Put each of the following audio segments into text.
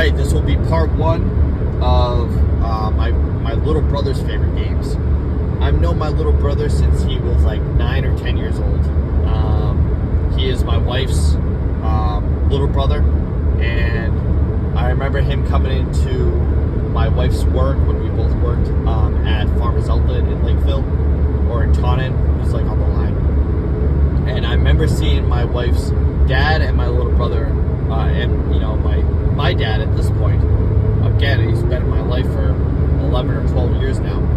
Alright, this will be part one of my little brother's favorite games. I've known my little brother since he was like 9 or 10 years old. He is my wife's little brother, and I remember him coming into my wife's work when we both worked at Farmer's Outlet in Lakeville, or in Taunton. It was like on the line. And I remember seeing my wife's dad and my little brother, and you know, my dad at this point. Again, he's been in my life for 11 or 12 years now.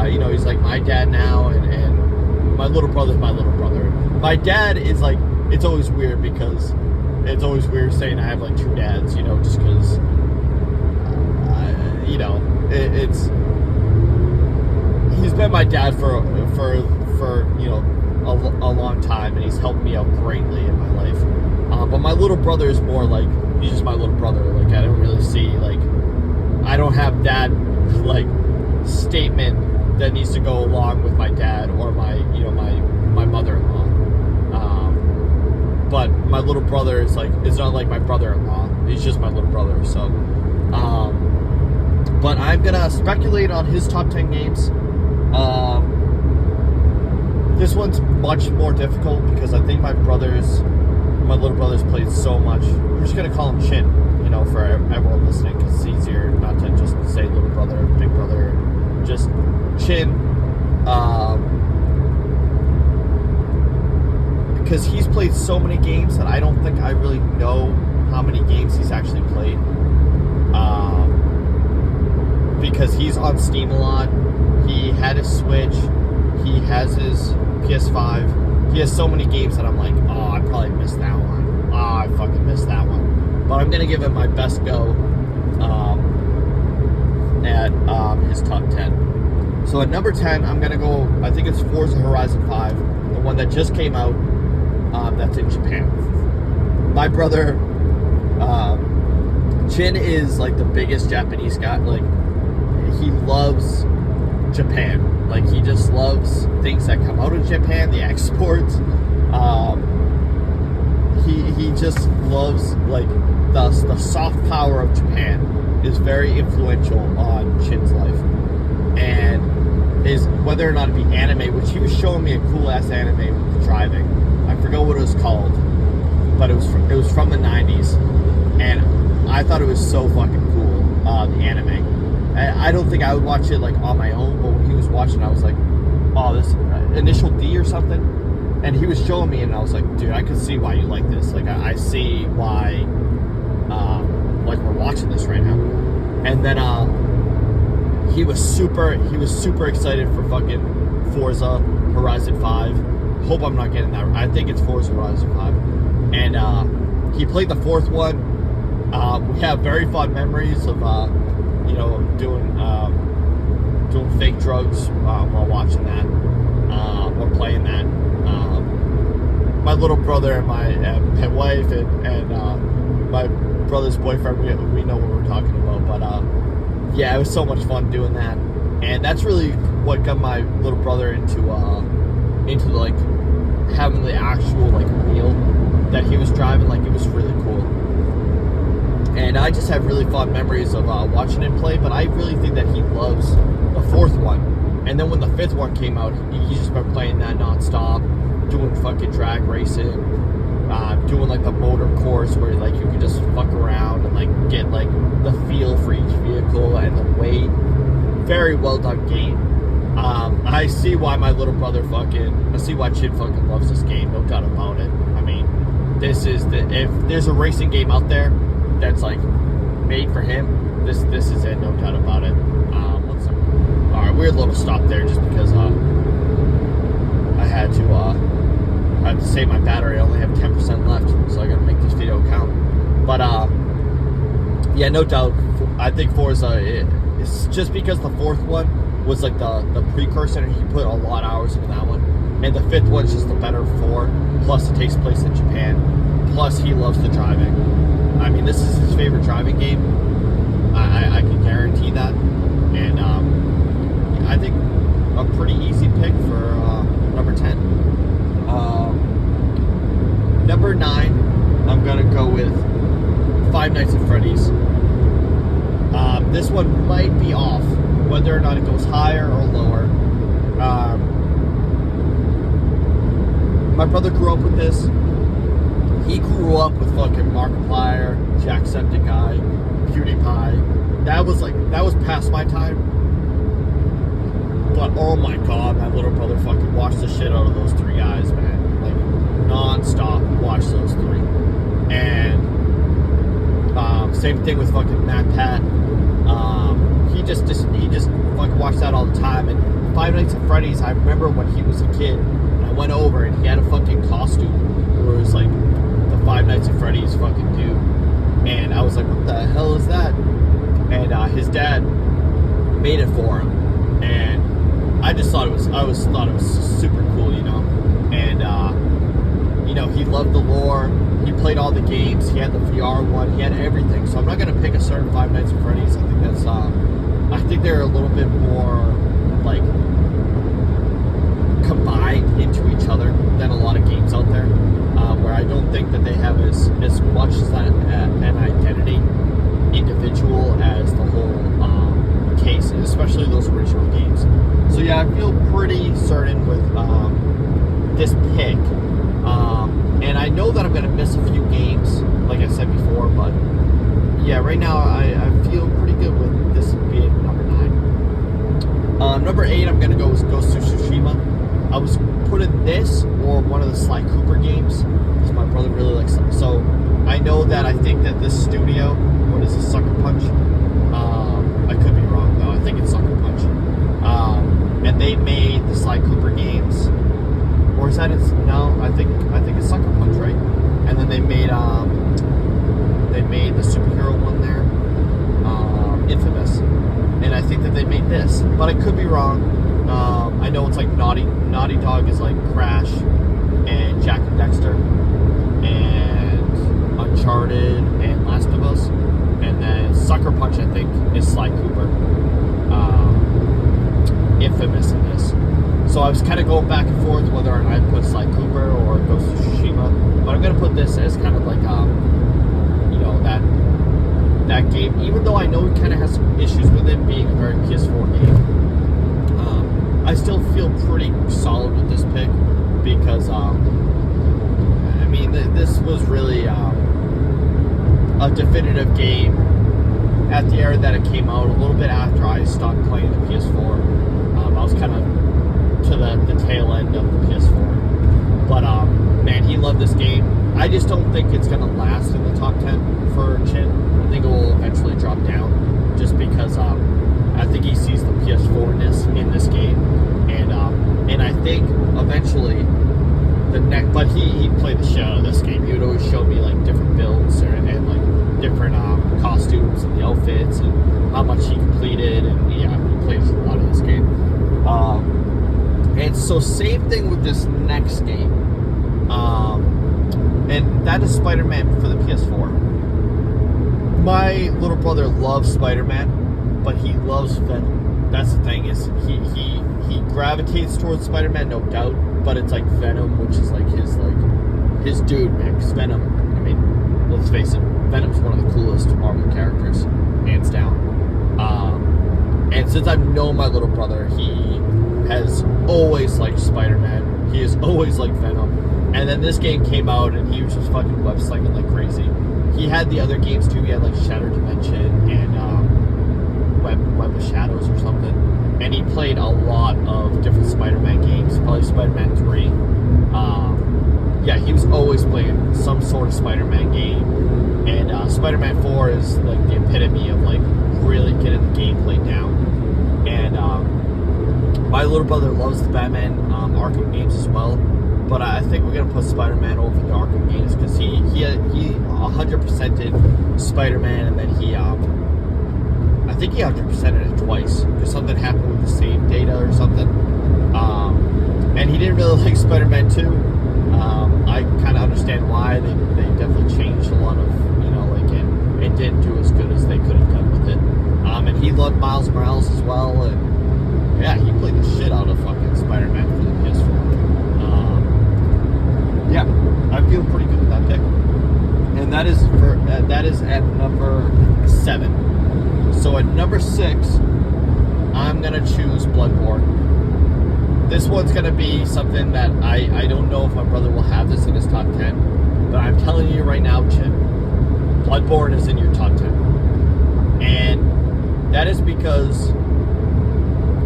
You know, he's like my dad now, and my little brother's my little brother. My dad is like, it's always weird because it's always weird saying I have like two dads, you know, just because, you know, it's, he's been my dad for you know, a long time, and he's helped me out greatly in my life. But my little brother is more like, he's just my little brother. Like, I don't really see, like, I don't have that, like, statement that needs to go along with my dad or my, you know, my mother-in-law. But my little brother is like, it's not like my brother-in-law. He's just my little brother, so. But I'm gonna speculate on his top 10 games. This one's much more difficult because I think my little brother's played so much. I'm just gonna call him Chin, you know, for everyone listening, because it's easier not to just say little brother, big brother, just Chin. Because he's played so many games that I don't think I really know how many games he's actually played. Because he's on Steam a lot. He had his Switch. He has his PS5. He has so many games that I'm like, oh, I probably missed that one. Oh, I fucking missed that one. But I'm going to give him my best go at his top 10. So at number 10, I'm going to go, I think it's Forza Horizon 5, the one that just came out, that's in Japan. My brother, Chin, is like the biggest Japanese guy. Like, he loves Japan. Like, he just loves things that come out of Japan, the exports. He just loves, like, the soft power of Japan is very influential on Chin's life. And is whether or not it be anime, which he was showing me a cool ass anime with driving. I forgot what it was called, but it was from the 90s, and I thought it was so fucking cool, the anime. I don't think I would watch it like on my own, but when he was watching, I was like, oh, this Initial D or something, and he was showing me, and I was like, dude, I can see why you like this. Like, I see why, like, we're watching this right now. And then he was super excited for fucking Forza Horizon 5. Hope I'm not getting that. I think it's Forza Horizon 5. And he played the fourth one. We have very fond memories of you know, doing fake drugs while watching that, or playing that. My little brother and my wife and my brother's boyfriend, we know what we're talking about. But yeah, it was so much fun doing that, and that's really what got my little brother into like having the actual like wheel that he was driving. Like, it was really cool. And I just have really fond memories of watching him play, but I really think that he loves the fourth one. And then when the fifth one came out, he just been playing that nonstop, doing fucking drag racing, doing like the motor course where like you can just fuck around and like get like the feel for each vehicle and the weight. Very well done game. I see why my little brother I see why Chin fucking loves this game, no doubt about it. I mean, this is if there's a racing game out there that's like made for him, this is it, no doubt about it. Alright, weird little stop there just because I had to save my battery. I only have 10% left, so I gotta make this video count. But yeah, no doubt, I think Forza, it's just because the fourth one was like the precursor, and he put a lot of hours into that one, and the fifth one's just the better 4, plus it takes place in Japan, plus he loves the driving. I mean, this is his favorite driving game. I can guarantee that. And I think a pretty easy pick for number 10. Number 9 I'm gonna go with Five Nights at Freddy's. This one might be off, whether or not it goes higher or lower. My brother grew up with this. He grew up with fucking Markiplier, Jacksepticeye, PewDiePie. That was past my time. But oh my god, my little brother fucking watched the shit out of those three guys, man. Like non-stop watched those three. And same thing with fucking Matt Pat. He just fucking watched that all the time. And Five Nights at Freddy's, I remember when he was a kid, and I went over and he had a fucking costume where it was like the Five Nights at Freddy's fucking dude. And I was like, what the hell is that? And his dad made it for him. And I just thought it was super cool, you know. And you know, he loved the lore. He played all the games. He had the VR one. He had everything. So I'm not gonna pick a certain Five Nights at Freddy's. I think they're a little bit more like combined into each other than a lot of games out there. Where I don't think that they have as much as an identity individual as the whole case, especially those original games. So yeah, I feel pretty certain with this pick. And I know that I'm going to miss a few games, like I said before, but yeah, right now I feel pretty good with this being number 9. Number 8, I'm going to go with Ghost of Tsushima. I was putting this or one of the Sly Cooper games, because my brother really likes them. So I know that I think that this studio, what is this, Sucker Punch? I could be wrong though, I think it's Sucker Punch. And they made the Sly Cooper games. Or is that no? I think it's Sucker Punch, right? And then they made the superhero one there, Infamous, and I think that they made this, but I could be wrong. I know it's like Naughty Dog is like Crash and Jak and Dexter and Uncharted and Last of Us, and then Sucker Punch I think is Sly Cooper, Infamous in this. So I was kind of going back and forth whether or not I put Sly Cooper or Ghost of Tsushima, but I'm going to put this as kind of like, you know, that game, even though I know it kind of has some issues with it being a very PS4 game, I still feel pretty solid with this pick, because, I mean, this was really a definitive game at the era that it came out, a little bit after I stopped playing the PS4. I was kind of to the tail end of the PS4, but man, he loved this game. I just don't think it's gonna last in the top 10 for Chin. I think it will eventually drop down, just because I think he sees the PS4-ness in this game, and I think eventually the next. But he played the shit out of this game. He would always show me like different builds and like different costumes and the outfits and how much he completed, and yeah, he plays a lot of this game. And so same thing with this next game. And that is Spider-Man for the PS4. My little brother loves Spider-Man, but he loves Venom. That's the thing, is he gravitates towards Spider-Man, no doubt, but it's like Venom, which is like his dude, man. 'Cause Venom, I mean, let's face it, Venom's one of the coolest Marvel characters, hands down. And since I've known my little brother, he has always liked Spider-Man. He has always liked Venom. And then this game came out, and he was just fucking web slinging like crazy. He had the other games too. He had like Shattered Dimension and Web of Shadows or something. And he played a lot of different Spider-Man games. Probably Spider-Man 3. Yeah, he was always playing some sort of Spider-Man game. And Spider-Man 4 is like the epitome of like really getting the gameplay down. And my little brother loves the Batman Arkham games as well. But I think we're going to put Spider-Man over the Arkham games, because he 100%ed Spider-Man, and then I think he 100%ed it twice, because something happened with the save data or something. And he didn't really like Spider-Man 2. I kind of understand why. They definitely changed a lot of, you know, like, and it didn't do as good as they could have done with it. And he loved Miles Morales as well, and yeah, he played the shit out of fucking Spider-Man for the PS4. Yeah, I feel pretty good with that pick. that is at number 7. So at number 6, I'm gonna choose Bloodborne. This one's gonna be something that I don't know if my brother will have this in his top 10, but I'm telling you right now, Chip, Bloodborne is in your top 10. And that is because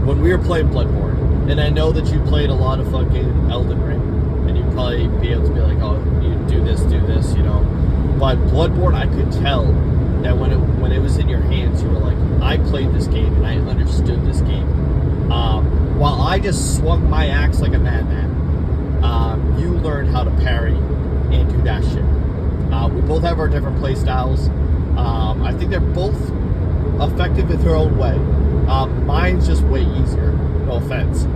when we were playing Bloodborne, and I know that you played a lot of fucking Elden Ring, and you'd probably be able to be like, oh, you do this, you know. But Bloodborne, I could tell that when it was in your hands, you were like, I played this game and I understood this game. While I just swung my axe like a madman, you learned how to parry and do that shit. We both have our different play styles. I think they're both effective in their own way. Mine's just way easier, no offense.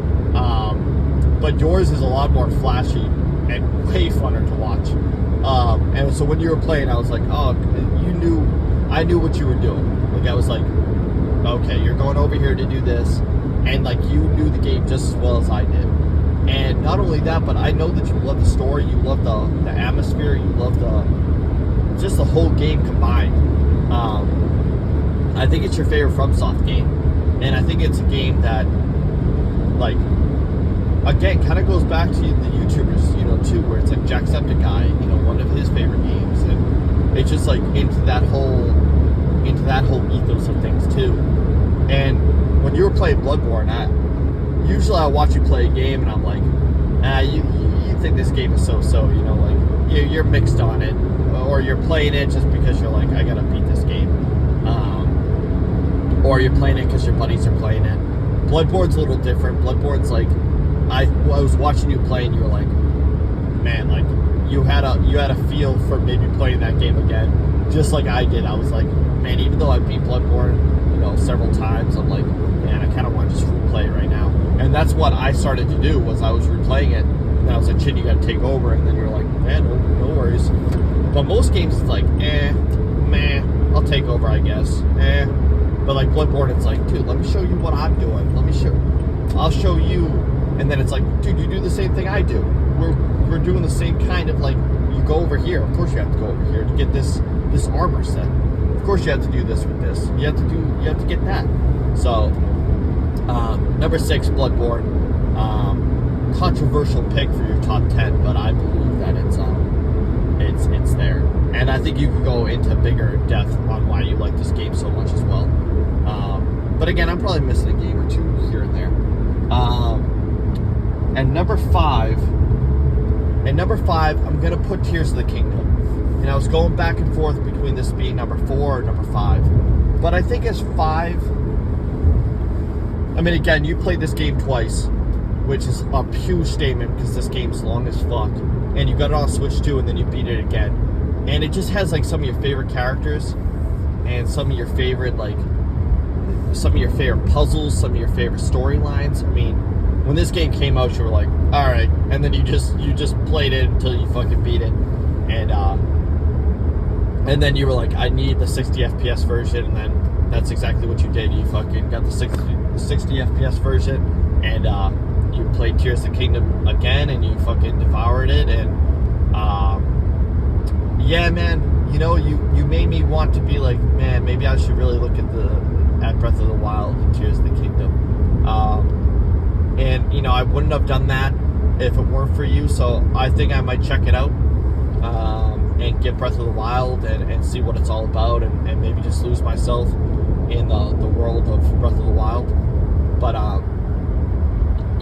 But yours is a lot more flashy and way funner to watch. And so when you were playing, I was like, oh, I knew what you were doing. Like, I was like, okay, you're going over here to do this. And like, you knew the game just as well as I did. And not only that, but I know that you love the story, you love the atmosphere, you love just the whole game combined. I think it's your favorite FromSoft game. And I think it's a game that, like, again, kind of goes back to the YouTubers, you know, too, where it's like Jacksepticeye, you know, one of his favorite games. And it's just like into that whole ethos of things too. And when you were playing Bloodborne, usually I watch you play a game and I'm like, you think this game is so, you know, like you're mixed on it, or you're playing it just because you're like, I gotta beat this game, or you're playing it because your buddies are playing it. Bloodborne's a little different. Bloodborne's like, I was watching you play and you were like, man, like you had a feel for maybe playing that game again, just like I did. I was like, man, even though I beat Bloodborne, you know, several times, I'm like, man, I kind of want to just replay it right now. And that's what I started to do, was I was replaying it, and I was like, shit, you got to take over. And then you're like, man, no worries. But most games, it's like, I'll take over, I guess. But like Bloodborne, it's like, dude, let me show you what I'm doing. I'll show you. And then it's like, dude, you do the same thing I do. We're doing the same kind of, like, you go over here. Of course you have to go over here to get this armor set. Of course you have to do this with this. You have to get that. So, number 6, Bloodborne. Controversial pick for your top 10, but I believe that it's there. And I think you could go into bigger depth on why you like this game so much as well. But again, I'm probably missing a game or two here and there. And number 5, I'm going to put Tears of the Kingdom. And I was going back and forth between this being number 4 or number 5. But I think as 5, I mean, again, you played this game twice, which is a huge statement because this game's long as fuck. And you got it on Switch too, and then you beat it again. And it just has, like, some of your favorite characters and some of your favorite puzzles, some of your favorite storylines. I mean, when this game came out, you were like, all right, and then you just played it until you fucking beat it, and then you were like, I need the 60 FPS version, and then that's exactly what you did. You fucking got the 60 FPS version, and you played Tears of the Kingdom again, and you fucking devoured it, and yeah, man, you know, you made me want to be like, man, maybe I should really look at Breath of the Wild and Tears of the Kingdom. And, you know, I wouldn't have done that if it weren't for you, so I think I might check it out and get Breath of the Wild and see what it's all about, and maybe just lose myself in the world of Breath of the Wild. But,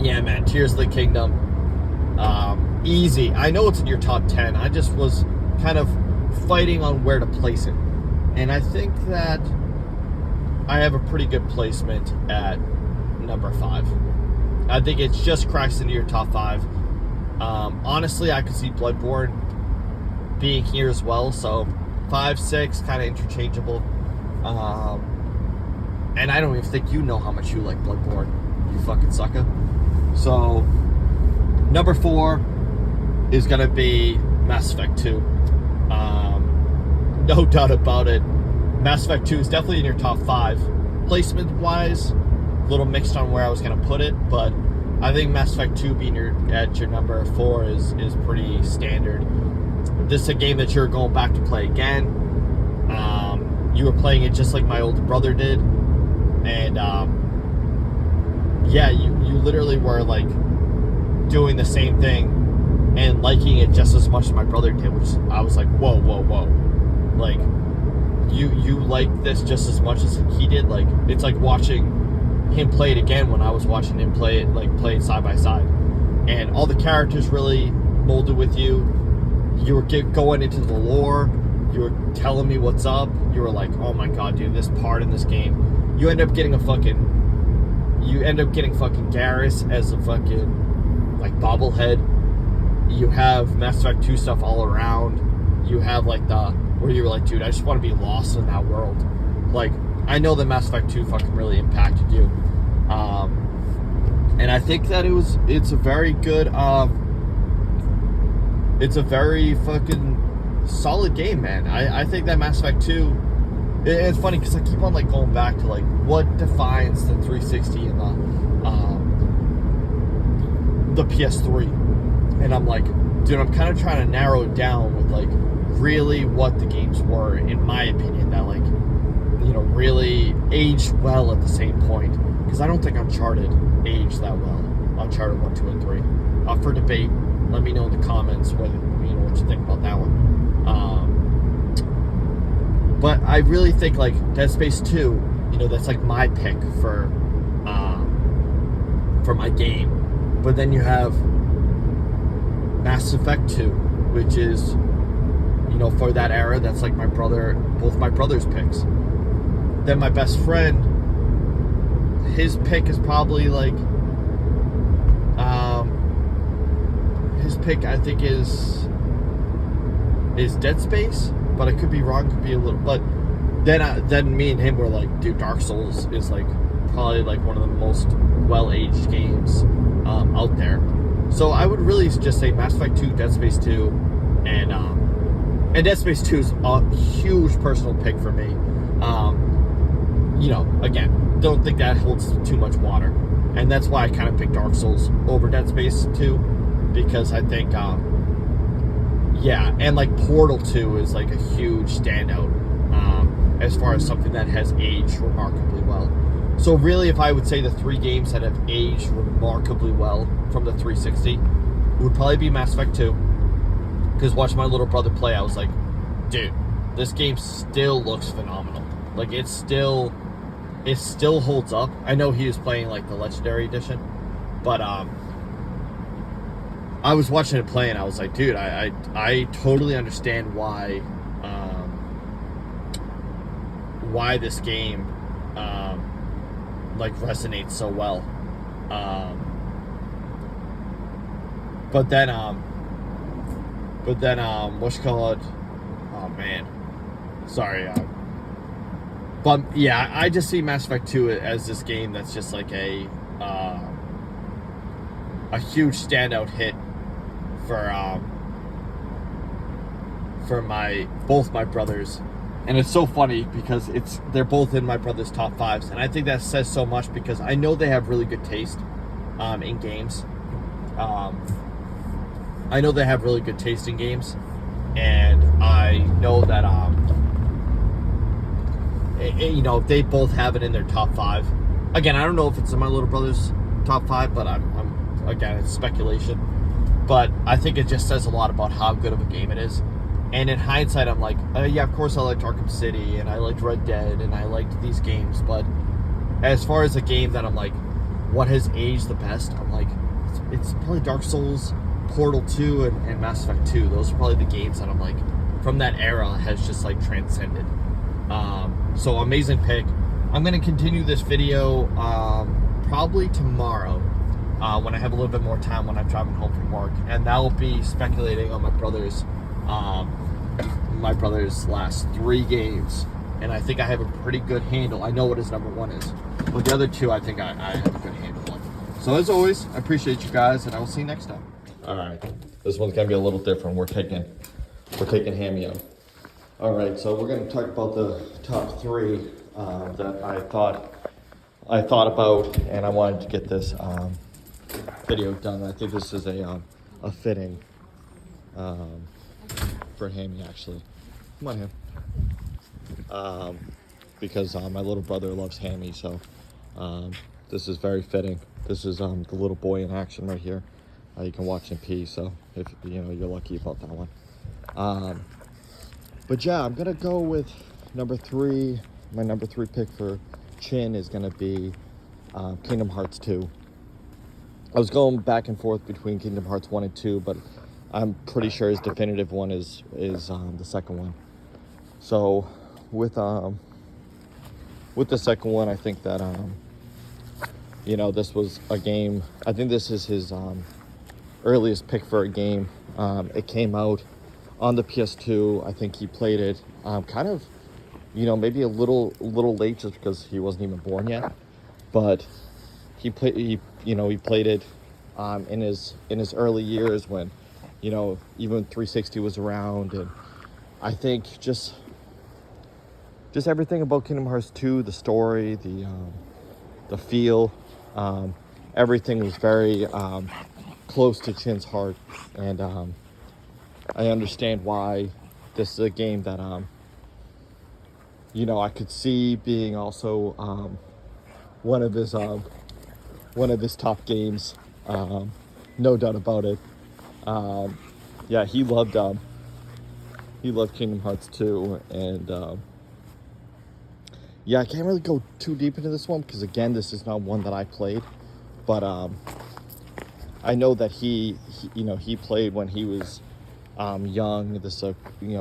yeah, man, Tears of the Kingdom, easy. I know it's in your top 10. I just was kind of fighting on where to place it. And I think that I have a pretty good placement at number 5. I think it's just cracks into your top 5. Honestly, I could see Bloodborne being here as well. So 5, 6, kind of interchangeable. And I don't even think you know how much you like Bloodborne, you fucking sucker. So number 4 is gonna be Mass Effect 2. No doubt about it. Mass Effect 2 is definitely in your top 5. Placement wise, a little mixed on where I was going to put it, but I think Mass Effect 2 being at your number 4 is pretty standard. this is a game that you're going back to play again. You were playing it just like my older brother did, and yeah, you literally were like doing the same thing and liking it just as much as my brother did, which I was like, whoa, like you like this just as much as he did. Like, it's like watching him play it again when I was watching him play it side by side, and all the characters really molded with you. You were going into the lore. You were telling me what's up. You were like, oh my god, dude, this part in this game. You end up getting fucking Garrus as a fucking like bobblehead. You have Mass Effect 2 stuff all around. You have like where you were like, dude, I just want to be lost in that world. Like, I know that Mass Effect 2 fucking really impacted you. And I think that it's a very good, it's a very fucking solid game, man. I think that Mass Effect 2, it's funny because I keep on like going back to like what defines the 360 and the PS3, and I'm like, dude, I'm kind of trying to narrow it down with like really what the games were, in my opinion, that like, you know, really aged well at the same point, because I don't think Uncharted aged that well. Uncharted 1, 2, and 3. For debate. Let me know in the comments what you think about that one. But I really think like Dead Space 2, you know, that's like my pick for my game. But then you have Mass Effect 2, which is, you know, for that era, that's like both my brother's picks. Then my best friend, his pick is probably like, his pick I think is Dead Space, but I could be wrong, could be a little, but then me and him were like, dude, Dark Souls is like probably like one of the most well-aged games out there. So I would really just say Mass Effect 2, Dead Space 2, and Dead Space 2 is a huge personal pick for me. You know, again, don't think that holds too much water, and that's why I kind of picked Dark Souls over Dead Space 2, because I think yeah, and like Portal 2 is like a huge standout as far as something that has aged remarkably well. So really, if I would say the 3 games that have aged remarkably well from the 360, it would probably be Mass Effect 2, because watching my little brother play, I was like, dude, this game still looks phenomenal. Like, it still holds up. I know he was playing like the Legendary Edition, but I was watching it play and I was like, dude, I totally understand why this game like resonates so well. But then whatchamacallit? Oh man, sorry. But yeah, I just see Mass Effect 2 as this game that's just like a huge standout hit for both my brothers. And it's so funny because they're both in my brother's top 5s, and I think that says so much because I know they have really good taste in games. I know they have really good taste in games, and I know that you know, they both have it in their top 5. Again, I don't know if it's in my little brother's top 5, but I'm again, it's speculation. But I think it just says a lot about how good of a game it is. And in hindsight, I'm like, yeah, of course I liked Arkham City, and I liked Red Dead, and I liked these games. But as far as a game that I'm like, what has aged the best? I'm like, it's probably Dark Souls, Portal 2, and Mass Effect 2. Those are probably the games that I'm like, from that era, has just like transcended. So amazing pick. I'm going to continue this video probably tomorrow when I have a little bit more time when I'm driving home from work. And that will be speculating on my brother's last 3 games, and I think I have a pretty good handle. I know what his number 1 is, but the other 2 I think I have a good handle on. So as always, I appreciate you guys, and I will see you next time. All right, this one's gonna be a little different. We're taking Hameo. All right, so we're gonna talk about the top 3 that I thought about, and I wanted to get this video done. I think this is a fitting for Hammy, actually. Come on, Ham. Because my little brother loves Hammy, so this is very fitting. This is the little boy in action right here. You can watch in peace, so if you're lucky about that one. But yeah, I'm gonna go with number 3. My number 3 pick for Chin is gonna be Kingdom Hearts 2. I was going back and forth between Kingdom Hearts 1 and 2, but I'm pretty sure his definitive one is the second one. So with the second one, I think that this was a game. I think this is his earliest pick for a game. It came out on the PS2. I think he played it kind of, maybe a little late just because he wasn't even born yet. But he played it in his early years when, even 360 was around, and I think just everything about Kingdom Hearts 2, the story, the feel, everything was very close to Chin's heart, and I understand why this is a game that I could see being also one of his top games, no doubt about it. Yeah, he loved Kingdom Hearts 2, and yeah, I can't really go too deep into this one because, again, this is not one that I played, but I know that he played when he was young. This is a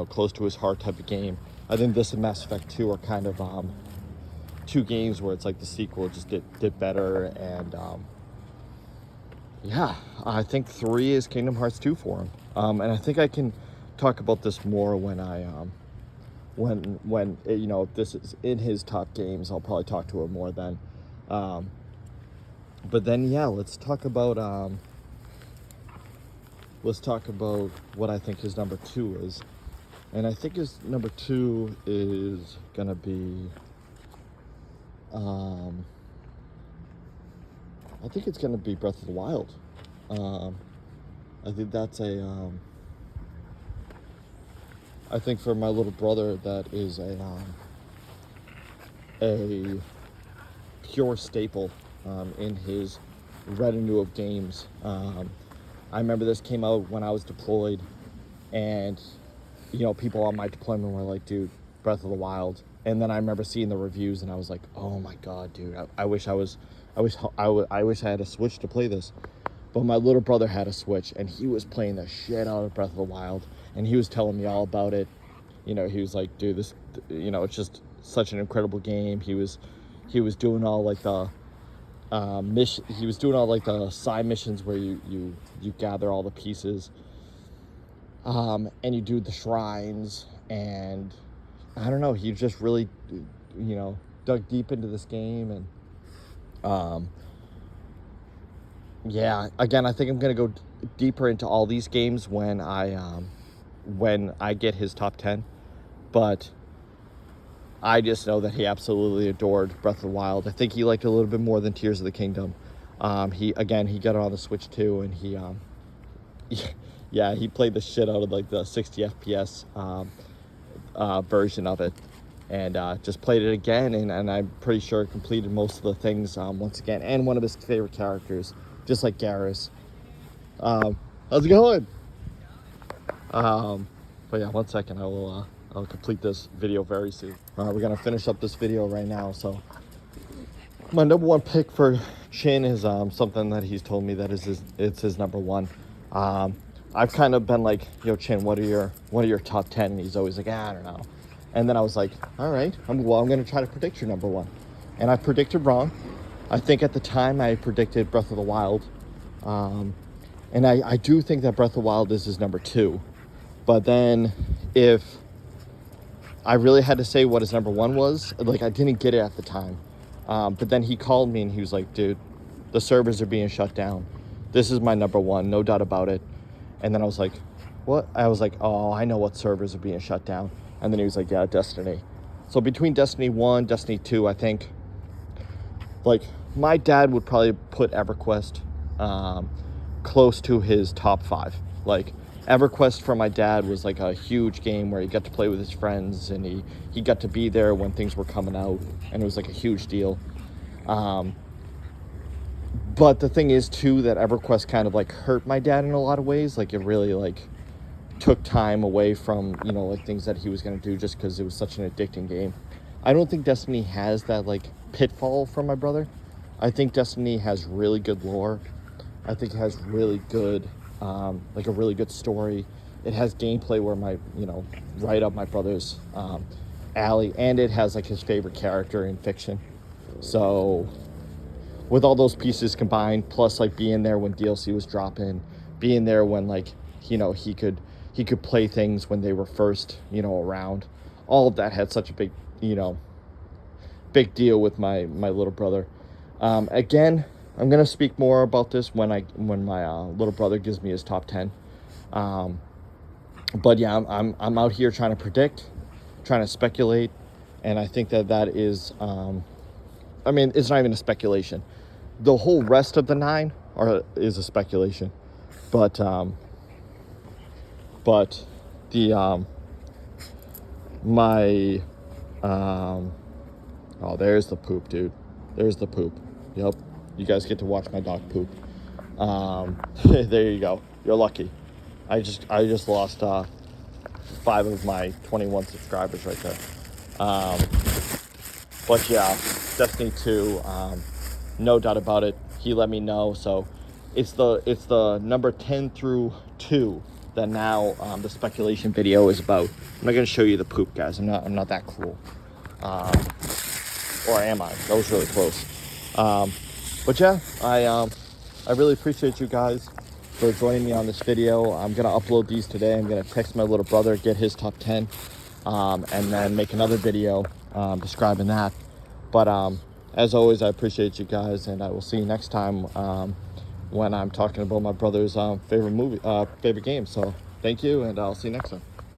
close to his heart type of game. I think this and Mass Effect 2 are kind of two games where it's like the sequel just did better, and yeah, I think 3 is Kingdom Hearts 2 for him, and I think I can talk about this more when I when if this is in his top games. I'll probably talk to him more then. But then, yeah, let's talk about what I think his number 2 is. And I think his number 2 is gonna be I think it's gonna be Breath of the Wild. I think that's I think for my little brother, that is a pure staple in his retinue of games. I remember this came out when I was deployed, and people on my deployment were like, "Dude, Breath of the Wild." And then I remember seeing the reviews, and I was like, "Oh my god, dude! I wish I had a Switch to play this." But my little brother had a Switch, and he was playing the shit out of Breath of the Wild, and he was telling me all about it. He was like, "Dude, this, it's just such an incredible game." He was doing all like the mission. He was doing all like the side missions where you gather all the pieces, and you do the shrines, and I don't know. He just really, dug deep into this game, and yeah. Again, I think I'm gonna go deeper into all these games when I get his top 10, but I just know that he absolutely adored Breath of the Wild. I think he liked it a little bit more than Tears of the Kingdom. He got it on the Switch too, and he he played the shit out of like the 60 FPS version of it, and just played it again, and I'm pretty sure completed most of the things once again, and one of his favorite characters, just like Garrus. How's it going? But yeah, 1 second, I'll complete this video very soon. We're gonna finish up this video right now. So my number 1 pick for Chin is something that he's told me that it's his number 1. I've kind of been like, "Yo, Chin, what are your top 10?" And he's always like, "I don't know." And then I was like, "All right, I'm gonna try to predict your number 1." And I predicted wrong. I think at the time I predicted Breath of the Wild, and I do think that Breath of the Wild is his number 2. But then if I really had to say what his number 1 was, like, I didn't get it at the time. But then he called me and he was like, "Dude, the servers are being shut down. This is my number 1, no doubt about it." And then I was like, "What?" I was like, "Oh, I know what servers are being shut down." And then he was like, "Yeah, Destiny." So between Destiny 1, Destiny 2, I think, like, my dad would probably put EverQuest close to his top 5. Like, EverQuest for my dad was like a huge game where he got to play with his friends, and he got to be there when things were coming out, and it was like a huge deal. But the thing is too that EverQuest kind of like hurt my dad in a lot of ways. Like it really like took time away from, you know, like things that he was going to do just because it was such an addicting game. I don't think Destiny has that like pitfall from my brother. I think Destiny has really good lore. I think it has really good, like a really good story. It has gameplay where right up my brother's alley, and it has like his favorite character in fiction. So with all those pieces combined, plus like being there when DLC was dropping, being there when like, you know, he could play things when they were first, you know, around. All of that had such a big, you know, big deal with my little brother. Again, I'm gonna speak more about this when my little brother gives me his top 10. But yeah, I'm out here trying to predict, trying to speculate, and I think that is, I mean, it's not even a speculation. The whole rest of the 9 is a speculation, but the my oh, there's the poop, dude. There's the poop. Yep, you guys get to watch my dog poop. There you go. You're lucky. I just lost 5 of my 21 subscribers right there. But yeah, Destiny 2, no doubt about it. He let me know, so it's the number 10 through 2 that now the speculation video is about. I'm not gonna show you the poop, guys. I'm not that cruel. Or am I? That was really close. But yeah, I really appreciate you guys for joining me on this video. I'm gonna upload these today. I'm gonna text my little brother, get his top 10, and then make another video describing that. But as always, I appreciate you guys, and I will see you next time when I'm talking about my brother's favorite game. So thank you, and I'll see you next time.